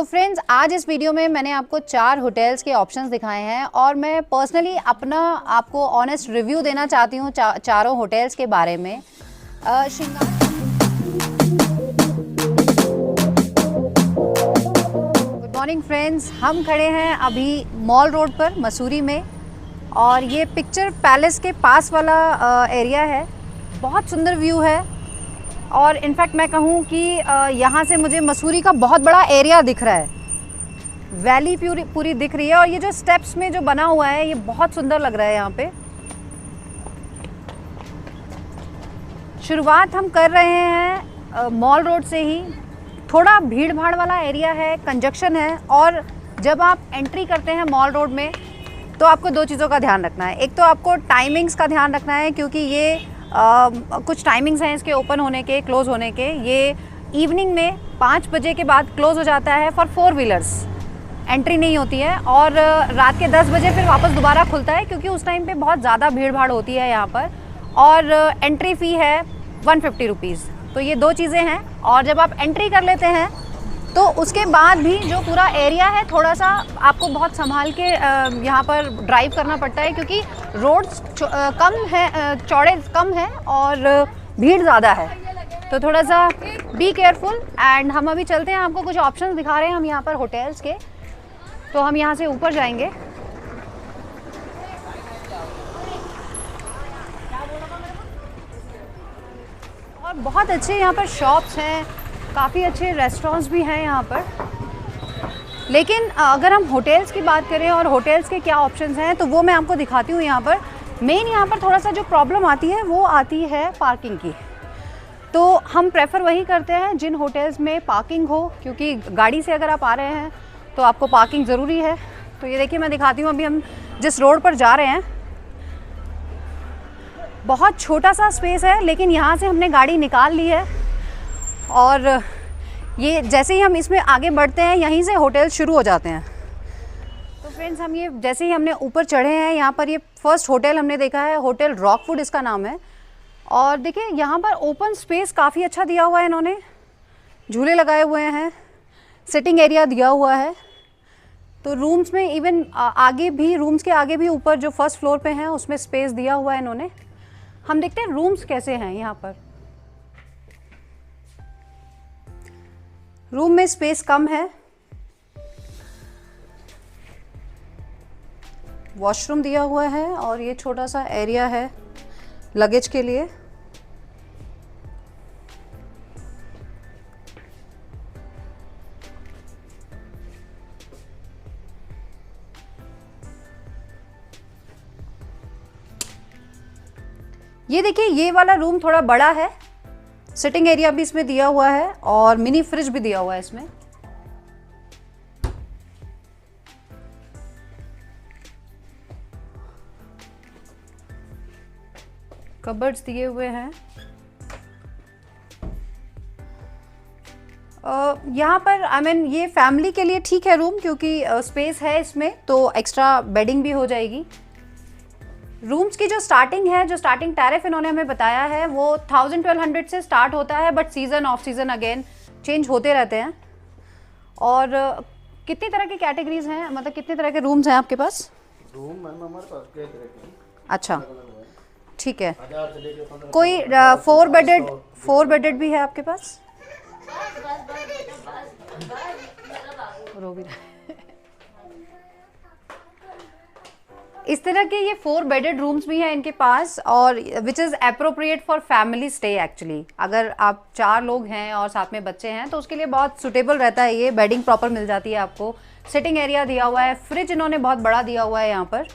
तो फ्रेंड्स, आज इस वीडियो में मैंने आपको 4 होटल्स के ऑप्शंस दिखाए हैं और मैं पर्सनली अपना आपको ऑनेस्ट रिव्यू देना चाहती हूँ चारों होटल्स के बारे में। गुड मॉर्निंग फ्रेंड्स, हम खड़े हैं अभी मॉल रोड पर मसूरी में और ये पिक्चर पैलेस के पास वाला एरिया है। बहुत सुंदर व्यू है और इनफैक्ट मैं कहूँ कि यहाँ से मुझे मसूरी का बहुत बड़ा एरिया दिख रहा है। वैली पूरी दिख रही है और ये जो स्टेप्स में जो बना हुआ है ये बहुत सुंदर लग रहा है। यहाँ पे शुरुआत हम कर रहे हैं मॉल रोड से ही। थोड़ा भीड़ भाड़ वाला एरिया है, कंजक्शन है और जब आप एंट्री करते हैं मॉल रोड में तो आपको 2 चीज़ों का ध्यान रखना है। एक तो आपको टाइमिंग्स का ध्यान रखना है क्योंकि ये कुछ टाइमिंग्स हैं इसके ओपन होने के, क्लोज़ होने के। ये इवनिंग में 5 बजे के बाद क्लोज़ हो जाता है फॉर 4 व्हीलर्स, एंट्री नहीं होती है। और रात के 10 बजे फिर वापस दोबारा खुलता है क्योंकि उस टाइम पे बहुत ज़्यादा भीड़ भाड़ होती है यहाँ पर। और एंट्री फ़ी है 150 रुपीज़। तो ये 2 चीज़ें हैं। और जब आप एंट्री कर लेते हैं तो उसके बाद भी जो पूरा एरिया है थोड़ा सा आपको बहुत संभाल के यहाँ पर ड्राइव करना पड़ता है क्योंकि रोड्स कम है, चौड़े कम है और भीड़ ज़्यादा है। तो थोड़ा सा बी केयरफुल। एंड हम अभी चलते हैं, आपको कुछ ऑप्शंस दिखा रहे हैं हम यहाँ पर होटल्स के। तो हम यहाँ से ऊपर जाएंगे। और बहुत अच्छे यहाँ पर शॉप्स हैं, काफ़ी अच्छे रेस्टोरेंट्स भी हैं यहाँ पर। लेकिन अगर हम होटल्स की बात करें और होटल्स के क्या ऑप्शंस हैं तो वो मैं आपको दिखाती हूँ। यहाँ पर मेन यहाँ पर थोड़ा सा जो प्रॉब्लम आती है वो आती है पार्किंग की। तो हम प्रेफर वही करते हैं जिन होटल्स में पार्किंग हो, क्योंकि गाड़ी से अगर आप आ रहे हैं तो आपको पार्किंग ज़रूरी है। तो ये देखिए, मैं दिखाती हूँ अभी हम जिस रोड पर जा रहे हैं। बहुत छोटा सा स्पेस है लेकिन यहाँ से हमने गाड़ी निकाल ली है और ये जैसे ही हम इसमें आगे बढ़ते हैं यहीं से होटल शुरू हो जाते हैं। तो फ्रेंड्स, हम ये जैसे ही हमने ऊपर चढ़े हैं यहाँ पर ये फर्स्ट होटल हमने देखा है, होटल रॉकवुड इसका नाम है। और देखिए यहाँ पर ओपन स्पेस काफ़ी अच्छा दिया हुआ है, इन्होंने झूले लगाए हुए हैं, सिटिंग एरिया दिया हुआ है। तो रूम्स में इवन आगे भी, रूम्स के आगे भी ऊपर जो फर्स्ट फ्लोर पे हैं उसमें स्पेस दिया हुआ है इन्होंने। हम देखते हैं रूम्स कैसे हैं यहाँ पर। रूम में स्पेस कम है, वॉशरूम दिया हुआ है और ये छोटा सा एरिया है लगेज के लिए। ये देखिए, ये वाला रूम थोड़ा बड़ा है, सिटिंग एरिया भी इसमें दिया हुआ है और मिनी फ्रिज भी दिया हुआ है इसमें। कबर्ड्स दिए हुए हैं। यहाँ पर ये फैमिली के लिए ठीक है रूम, क्योंकि स्पेस है इसमें तो एक्स्ट्रा बेडिंग भी हो जाएगी। रूम्स की जो स्टार्टिंग है, जो स्टार्टिंग टैरिफ इन्होंने हमें बताया है वो 1200 से स्टार्ट होता है, but season off season again change होते रहते हैं। और कितनी तरह की कैटेगरीज हैं, मतलब कितने तरह के रूम्स हैं आपके पास? रूम मैम हमारे पास कई तरह के। अच्छा, ठीक है। कोई 4 बेडेड भी है आपके पास? रो भी रहा है। इस तरह के ये 4 बेडेड रूम्स भी हैं इनके पास और which is appropriate for family stay actually. अगर आप 4 लोग हैं और साथ में बच्चे हैं तो उसके लिए बहुत सुटेबल रहता है ये। बेडिंग प्रॉपर मिल जाती है आपको, सिटिंग एरिया दिया हुआ है, फ्रिज इन्होंने बहुत बड़ा दिया हुआ है यहाँ पर।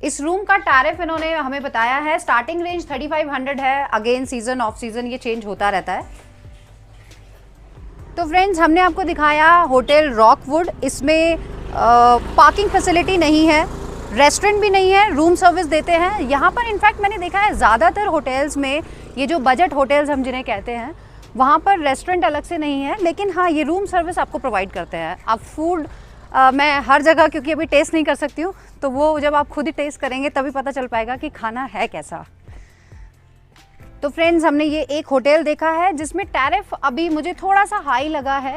इस रूम का टैरिफ इन्होंने हमें बताया है, स्टार्टिंग रेंज 3500 है। अगेन सीजन ऑफ सीजन ये चेंज होता रहता है। तो फ्रेंड्स, हमने आपको दिखाया होटल रॉकवुड। इसमें पार्किंग फैसिलिटी नहीं है, रेस्टोरेंट भी नहीं है, रूम सर्विस देते हैं यहाँ पर। इनफैक्ट मैंने देखा है ज़्यादातर होटल्स में, ये जो बजट होटल्स हम जिन्हें कहते हैं, वहाँ पर रेस्टोरेंट अलग से नहीं है, लेकिन हाँ ये रूम सर्विस आपको प्रोवाइड करते हैं। आप फूड मैं हर जगह क्योंकि अभी टेस्ट नहीं कर सकती हूँ, तो वो जब आप खुद ही टेस्ट करेंगे तभी पता चल पाएगा कि खाना है कैसा। तो फ्रेंड्स, हमने ये एक होटल देखा है जिसमें टैरिफ अभी मुझे थोड़ा सा हाई लगा है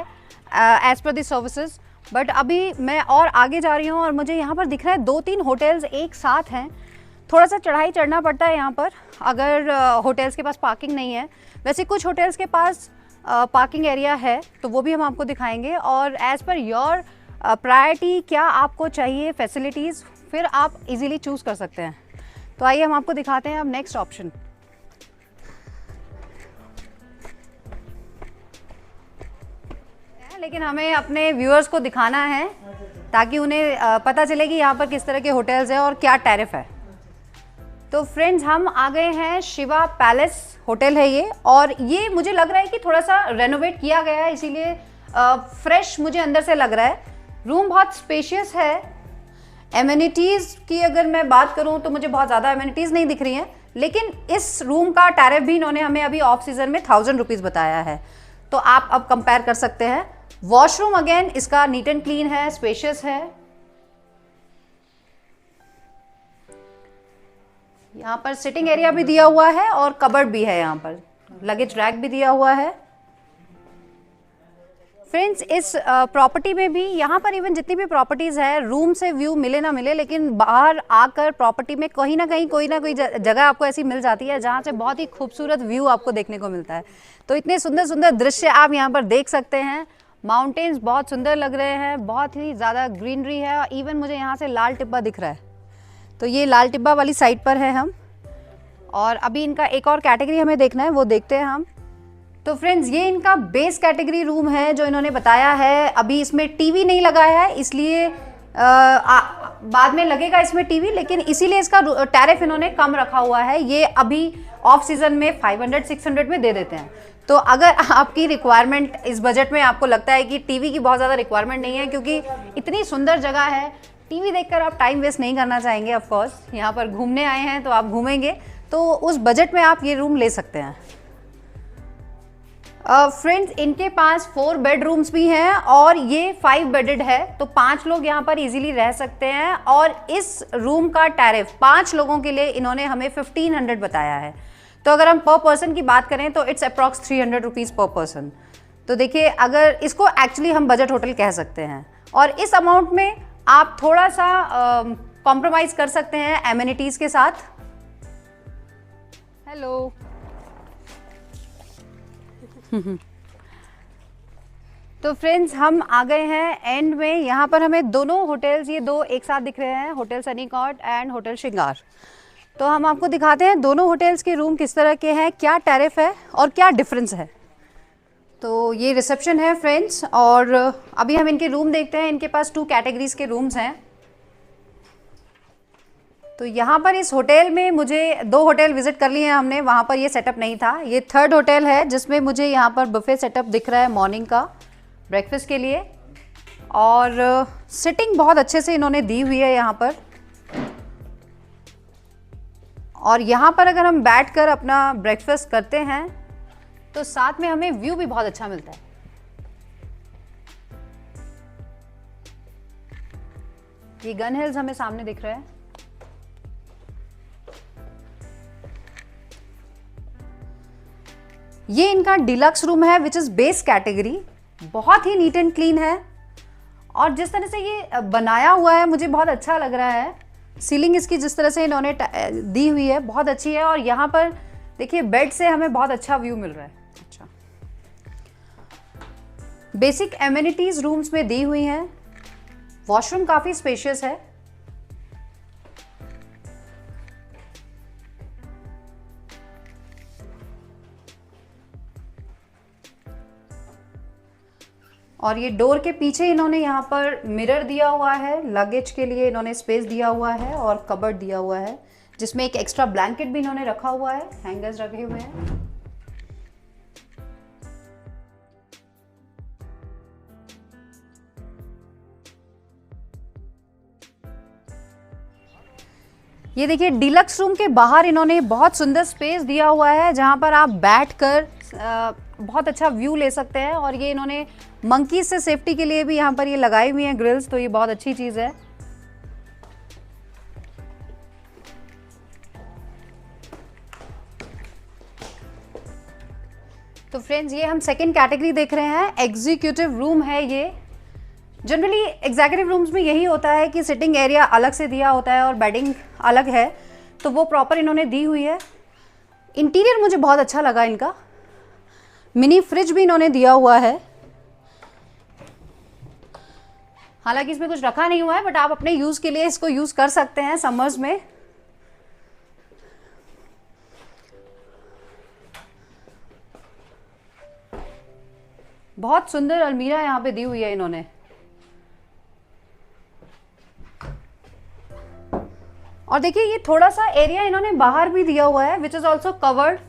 as per the services, but अभी मैं और आगे जा रही हूँ और मुझे यहाँ पर दिख रहा है 2-3 होटल्स एक साथ हैं। थोड़ा सा चढ़ाई चढ़ना पड़ता है यहाँ पर अगर होटल्स के पास पार्किंग नहीं है। वैसे कुछ होटल्स के पास पार्किंग एरिया है, तो वो भी हम आपको दिखाएंगे। और एज़ पर योर प्रायोरिटी क्या आपको चाहिए फैसिलिटीज़, फिर आप इजीली चूज़ कर सकते हैं। तो आइए हम आपको दिखाते हैं अब नेक्स्ट ऑप्शन। लेकिन हमें अपने व्यूअर्स को दिखाना है ताकि उन्हें पता चले कि यहाँ पर किस तरह के होटल्स हैं और क्या टैरिफ है। तो फ्रेंड्स, हम आ गए हैं शिवा पैलेस होटल है ये, और ये मुझे लग रहा है कि थोड़ा सा रेनोवेट किया गया है, इसीलिए फ्रेश मुझे अंदर से लग रहा है। रूम बहुत स्पेशियस है। एमिनिटीज़ की अगर मैं बात करूं तो मुझे बहुत ज़्यादा एमिनिटीज़ नहीं दिख रही हैं, लेकिन इस रूम का टैरिफ भी इन्होंने हमें अभी ऑफ सीज़न में 1000 रुपीज़ बताया है, तो आप अब कंपेयर कर सकते हैं। वॉशरूम अगेन इसका नीट एंड क्लीन है, स्पेशियस है। यहाँ पर सिटिंग एरिया भी दिया हुआ है और कबर्ड भी है, यहाँ पर लगेज रैक भी दिया हुआ है। फ्रेंड्स, इस प्रॉपर्टी में भी यहाँ पर इवन जितनी भी प्रॉपर्टीज़ है, रूम से व्यू मिले ना मिले, लेकिन बाहर आकर प्रॉपर्टी में कहीं ना कहीं कोई ना कोई जगह आपको ऐसी मिल जाती है जहाँ से बहुत ही खूबसूरत व्यू आपको देखने को मिलता है। तो इतने सुंदर सुंदर दृश्य आप यहाँ पर देख सकते हैं। माउंटेन्स बहुत सुंदर लग रहे हैं, बहुत ही ज़्यादा ग्रीनरी है, और इवन मुझे यहाँ से लाल टिब्बा दिख रहा है। तो ये लाल टिब्बा वाली साइड पर है हम, और अभी इनका एक और कैटेगरी हमें देखना है, वो देखते हैं हम। तो फ्रेंड्स, ये इनका बेस कैटेगरी रूम है जो इन्होंने बताया है। अभी इसमें टीवी नहीं लगाया है, इसलिए बाद में लगेगा इसमें टीवी, लेकिन इसीलिए इसका टैरिफ इन्होंने कम रखा हुआ है। ये अभी ऑफ सीजन में 500-600 में दे देते हैं। तो अगर आपकी रिक्वायरमेंट इस बजट में आपको लगता है कि टीवी की बहुत ज़्यादा रिक्वायरमेंट नहीं है, क्योंकि इतनी सुंदर जगह है, टीवी देखकर आप टाइम वेस्ट नहीं करना चाहेंगे, ऑफ कोर्स यहाँ पर घूमने आए हैं तो आप घूमेंगे, तो उस बजट में आप ये रूम ले सकते हैं। फ्रेंड्स, इनके पास 4 बेडरूम्स भी हैं और ये 5 बेडेड है, तो 5 लोग यहाँ पर इजीली रह सकते हैं। और इस रूम का टैरिफ 5 लोगों के लिए इन्होंने हमें 1500 बताया है। तो अगर हम पर पर्सन की बात करें तो इट्स अप्रॉक्स 300 रुपीज़ पर पर्सन। तो देखिए, अगर इसको एक्चुअली हम बजट होटल कह सकते हैं, और इस अमाउंट में आप थोड़ा सा कॉम्प्रोमाइज़ कर सकते हैं एमिनिटीज़ के साथ। हेलो तो फ्रेंड्स, हम आ गए हैं एंड में। यहाँ पर हमें दोनों होटल्स, ये 2 एक साथ दिख रहे हैं, hotel Sunny court and hotel Shringar. तो हम आपको दिखाते हैं दोनों होटल्स के रूम किस तरह के हैं, क्या टैरिफ है और क्या डिफरेंस है। तो ये रिसेप्शन है फ्रेंड्स, और अभी हम इनके रूम देखते हैं। इनके पास 2 कैटेगरीज के रूम्स हैं। तो यहाँ पर इस होटल में मुझे 2 होटल विजिट कर लिए हैं हमने, वहाँ पर ये सेटअप नहीं था। ये 3rd होटल है जिसमें मुझे यहाँ पर बुफे सेटअप दिख रहा है मॉर्निंग का ब्रेकफास्ट के लिए, और सिटिंग बहुत अच्छे से इन्होंने दी हुई है यहाँ पर। और यहाँ पर अगर हम बैठकर अपना ब्रेकफास्ट करते हैं तो साथ में हमें व्यू भी बहुत अच्छा मिलता है। ये गन हिल्स हमें सामने दिख रहा है। ये इनका डिलक्स रूम है विच इज़ बेस कैटेगरी। बहुत ही नीट एंड क्लीन है, और जिस तरह से ये बनाया हुआ है मुझे बहुत अच्छा लग रहा है। सीलिंग इसकी जिस तरह से इन्होंने दी हुई है बहुत अच्छी है, और यहाँ पर देखिए बेड से हमें बहुत अच्छा व्यू मिल रहा है। अच्छा, बेसिक एमिनिटीज़ रूम्स में दी हुई हैं। वॉशरूम काफ़ी स्पेशियस है। और ये डोर के पीछे इन्होंने यहाँ पर मिरर दिया हुआ है, लगेज के लिए इन्होंने स्पेस दिया हुआ है, और कबर्ड दिया हुआ है जिसमें एक एक्स्ट्रा ब्लैंकेट भी इन्होंने रखा हुआ है, हैंगर्स रखे हुए हैं। ये देखिए, डिलक्स रूम के बाहर इन्होंने बहुत सुंदर स्पेस दिया हुआ है जहाँ पर आप बैठकर बहुत अच्छा व्यू ले सकते हैं। और ये इन्होंने मंकीज से सेफ्टी के लिए भी यहाँ पर ये लगाई हुई हैं ग्रिल्स, तो ये बहुत अच्छी चीज़ है। तो फ्रेंड्स ये हम सेकंड कैटेगरी देख रहे हैं, एग्जीक्यूटिव रूम है ये। जनरली एग्जीक्यूटिव रूम्स में यही होता है कि सिटिंग एरिया अलग से दिया होता है और बेडिंग अलग है, तो वो प्रॉपर इन्होंने दी हुई है। इंटीरियर मुझे बहुत अच्छा लगा इनका, मिनी फ्रिज भी इन्होंने दिया हुआ है। हालांकि इसमें कुछ रखा नहीं हुआ है, बट आप अपने यूज़ के लिए इसको यूज़ कर सकते हैं समर्स में। बहुत सुंदर अलमीरा यहाँ पे दी हुई है इन्होंने। और देखिए ये थोड़ा सा एरिया इन्होंने बाहर भी दिया हुआ है, विच इज़ ऑल्सो कवर्ड।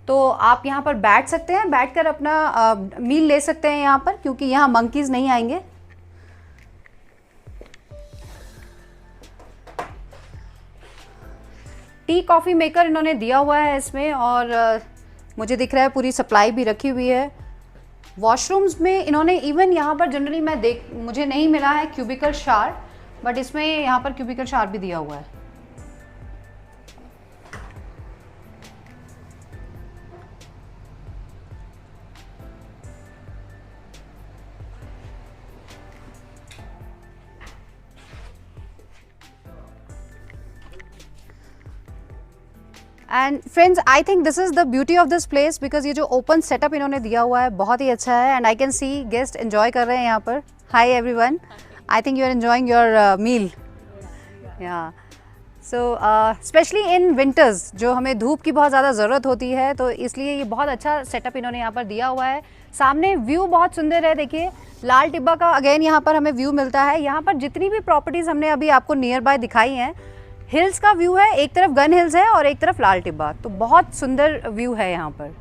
तो आप यहाँ पर बैठ सकते हैं, बैठकर अपना मील ले सकते हैं यहाँ पर, क्योंकि यहाँ मंकीज नहीं आएंगे। टी कॉफ़ी मेकर इन्होंने दिया हुआ है इसमें, और मुझे दिख रहा है पूरी सप्लाई भी रखी हुई है। वॉशरूम्स में इन्होंने इवन यहाँ पर जनरली मुझे नहीं मिला है क्यूबिकल शावर, बट इसमें यहाँ पर क्यूबिकल शावर भी दिया हुआ है। And friends I think this is the beauty of this place, because ये जो ओपन सेटअप इन्होंने दिया हुआ है बहुत ही अच्छा है। And I can see guest enjoy कर रहे हैं यहाँ पर। Hi everyone, I think you are enjoying your meal. Yeah so specially in winters जो हमें धूप की बहुत ज़्यादा ज़रूरत होती है, तो इसलिए ये बहुत अच्छा सेटअप इन्होंने यहाँ पर दिया हुआ है। सामने व्यू बहुत सुंदर है, देखिए लाल टिब्बा का अगेन यहाँ पर हमें व्यू मिलता है। यहाँ पर जितनी भी प्रॉपर्टीज़ हमने अभी आपको नियर बाय दिखाई हैं, हिल्स का व्यू है, एक तरफ गन हिल्स है और एक तरफ लाल टिब्बा, तो बहुत सुंदर व्यू है यहाँ पर।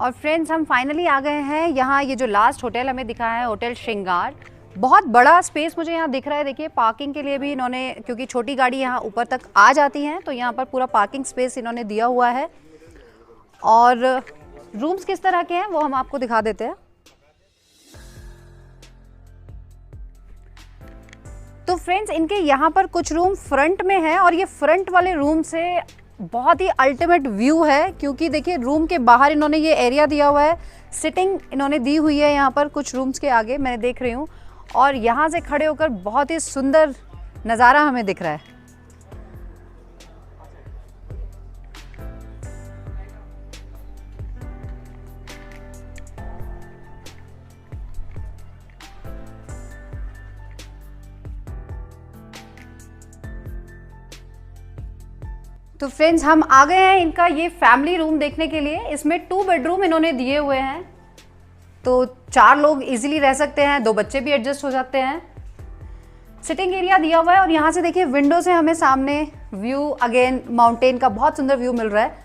और फ्रेंड्स हम फाइनली आ गए हैं यहाँ, ये जो लास्ट होटल हमें दिखा है होटल श्रृंगार। बहुत बड़ा स्पेस मुझे यहाँ दिख रहा है, देखिए पार्किंग के लिए भी इन्होंने, क्योंकि छोटी गाड़ी यहाँ ऊपर तक आ जाती हैं, तो यहाँ पर पूरा पार्किंग स्पेस इन्होंने दिया हुआ है। और रूम्स किस तरह के हैं वो हम आपको दिखा देते हैं। तो फ्रेंड्स इनके यहाँ पर कुछ रूम फ्रंट में है, और ये फ्रंट वाले रूम से बहुत ही अल्टीमेट व्यू है, क्योंकि देखिए रूम के बाहर इन्होंने ये एरिया दिया हुआ है, सिटिंग इन्होंने दी हुई है यहाँ पर कुछ रूम्स के आगे, मैंने देख रही हूँ, और यहाँ से खड़े होकर बहुत ही सुंदर नज़ारा हमें दिख रहा है। तो फ्रेंड्स हम आ गए हैं इनका ये फैमिली रूम देखने के लिए। इसमें 2 बेडरूम इन्होंने दिए हुए हैं, तो 4 लोग इजीली रह सकते हैं, 2 बच्चे भी एडजस्ट हो जाते हैं। सिटिंग एरिया दिया हुआ है, और यहाँ से देखिए विंडो से हमें सामने व्यू, अगेन माउंटेन का बहुत सुंदर व्यू मिल रहा है।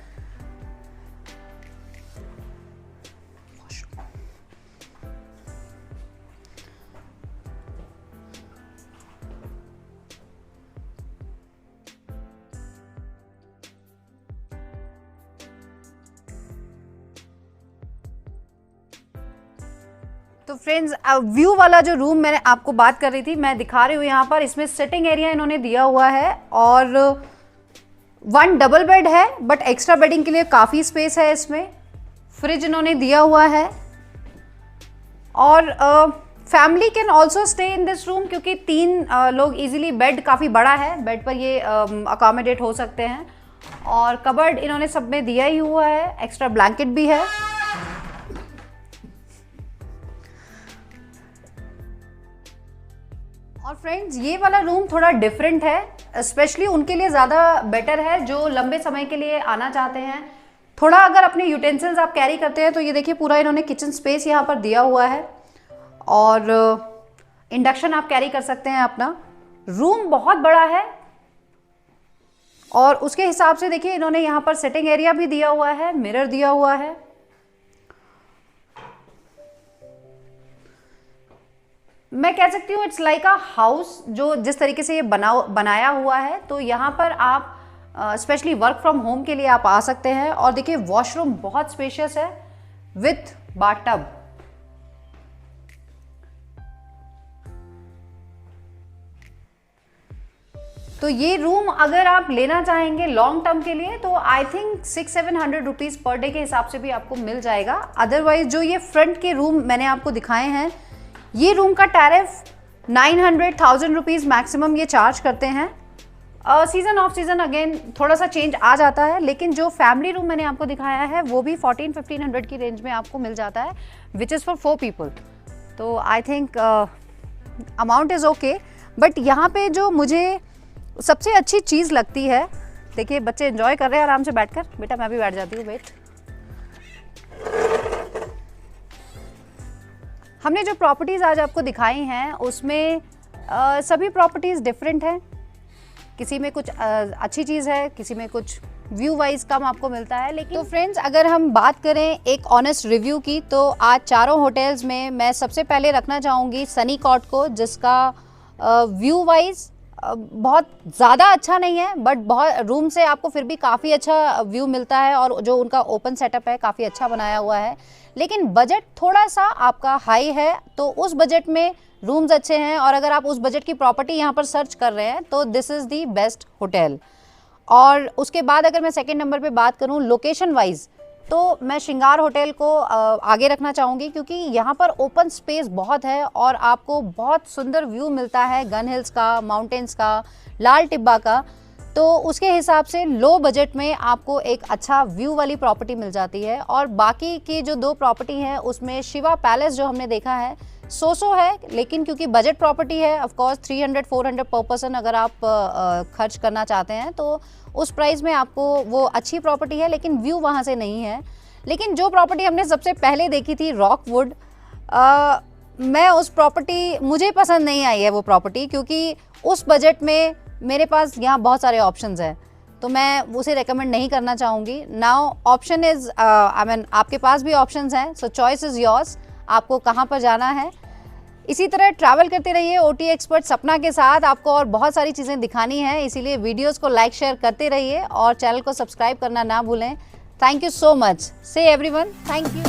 तो फ्रेंड्स व्यू वाला जो रूम मैंने आपको बात कर रही थी, मैं दिखा रही हूँ यहाँ पर। इसमें सिटिंग एरिया इन्होंने दिया हुआ है, और 1 डबल बेड है, बट एक्स्ट्रा बेडिंग के लिए काफ़ी स्पेस है इसमें। फ्रिज इन्होंने दिया हुआ है, और family can also stay in this room, क्योंकि 3 लोग इजीली, बेड काफ़ी बड़ा है, बेड पर ये अकोमोडेट हो सकते हैं। और कबर्ड इन्होंने सब में दिया ही हुआ है, एक्स्ट्रा ब्लैंकेट भी है। और फ्रेंड्स ये वाला रूम थोड़ा डिफरेंट है, स्पेशली उनके लिए ज़्यादा बेटर है जो लंबे समय के लिए आना चाहते हैं। थोड़ा अगर अपने यूटेंसिल्स आप कैरी करते हैं, तो ये देखिए पूरा इन्होंने किचन स्पेस यहाँ पर दिया हुआ है, और इंडक्शन आप कैरी कर सकते हैं अपना। रूम बहुत बड़ा है, और उसके हिसाब से देखिए इन्होंने यहाँ पर सिटिंग एरिया भी दिया हुआ है, मिरर दिया हुआ है। मैं कह सकती हूँ इट्स लाइक अ हाउस, जो जिस तरीके से ये बनाया हुआ है, तो यहाँ पर आप स्पेशली वर्क फ्रॉम होम के लिए आप आ सकते हैं। और देखिए वॉशरूम बहुत स्पेशियस है विथ बाथटब। तो ये रूम अगर आप लेना चाहेंगे लॉन्ग टर्म के लिए तो I think 600-700 rupees per day के हिसाब से भी आपको मिल जाएगा। अदरवाइज जो ये फ्रंट के रूम मैंने आपको दिखाए हैं, ये रूम का टैरिफ 900-1000 रुपीज़ मैक्सिमम ये चार्ज करते हैं। सीज़न ऑफ सीज़न अगेन थोड़ा सा चेंज आ जाता है, लेकिन जो फैमिली रूम मैंने आपको दिखाया है वो भी 1400-1500 की रेंज में आपको मिल जाता है, विच इज़ फॉर 4 पीपल। तो I think amount is okay. But यहाँ पे जो मुझे सबसे अच्छी चीज़ लगती है, देखिए बच्चे एंजॉय कर रहे हैं आराम से बैठकर। बेटा मैं भी बैठ जाती हूँ, वेट। हमने जो प्रॉपर्टीज़ आज आपको दिखाई हैं उसमें सभी प्रॉपर्टीज़ डिफरेंट हैं। किसी में कुछ अच्छी चीज़ है, किसी में कुछ व्यू वाइज कम आपको मिलता है। लेकिन तो फ्रेंड्स, अगर हम बात करें एक ऑनेस्ट रिव्यू की, तो आज चारों होटल्स में मैं सबसे पहले रखना चाहूँगी सनी कॉट को, जिसका व्यू वाइज बहुत ज़्यादा अच्छा नहीं है, बट बहुत रूम से आपको फिर भी काफ़ी अच्छा व्यू मिलता है, और जो उनका ओपन सेटअप है काफ़ी अच्छा बनाया हुआ है। लेकिन बजट थोड़ा सा आपका हाई है, तो उस बजट में रूम्स अच्छे हैं, और अगर आप उस बजट की प्रॉपर्टी यहाँ पर सर्च कर रहे हैं तो this is the best hotel. और उसके बाद अगर मैं सेकंड नंबर पे बात करूँ लोकेशन वाइज, तो मैं श्रृंगार होटल को आगे रखना चाहूँगी, क्योंकि यहाँ पर ओपन स्पेस बहुत है और आपको बहुत सुंदर व्यू मिलता है गन हिल्स का, माउंटेन्स का, लाल टिब्बा का। तो उसके हिसाब से लो बजट में आपको एक अच्छा व्यू वाली प्रॉपर्टी मिल जाती है। और बाकी की जो 2 प्रॉपर्टी हैं उसमें शिवा पैलेस जो हमने देखा है सो है, लेकिन क्योंकि बजट प्रॉपर्टी है, ऑफ कोर्स 300-400 पर पर्सन अगर आप खर्च करना चाहते हैं तो उस प्राइस में आपको वो अच्छी प्रॉपर्टी है, लेकिन व्यू वहाँ से नहीं है। लेकिन जो प्रॉपर्टी हमने सबसे पहले देखी थी रॉकवुड, मैं उस प्रॉपर्टी, मुझे पसंद नहीं आई है वो प्रॉपर्टी, क्योंकि उस बजट में मेरे पास यहाँ बहुत सारे ऑप्शंस हैं, तो मैं उसे रेकमेंड नहीं करना चाहूँगी। नाउ ऑप्शन इज़ आपके पास भी ऑप्शंस हैं, सो चॉइस इज़ योर्स, आपको कहाँ पर जाना है। इसी तरह ट्रैवल करते रहिए OT एक्सपर्ट सपना के साथ, आपको और बहुत सारी चीज़ें दिखानी है, इसीलिए वीडियोस को लाइक शेयर करते रहिए और चैनल को सब्सक्राइब करना ना भूलें। Thank you so much. से एवरीवन, थैंक यू।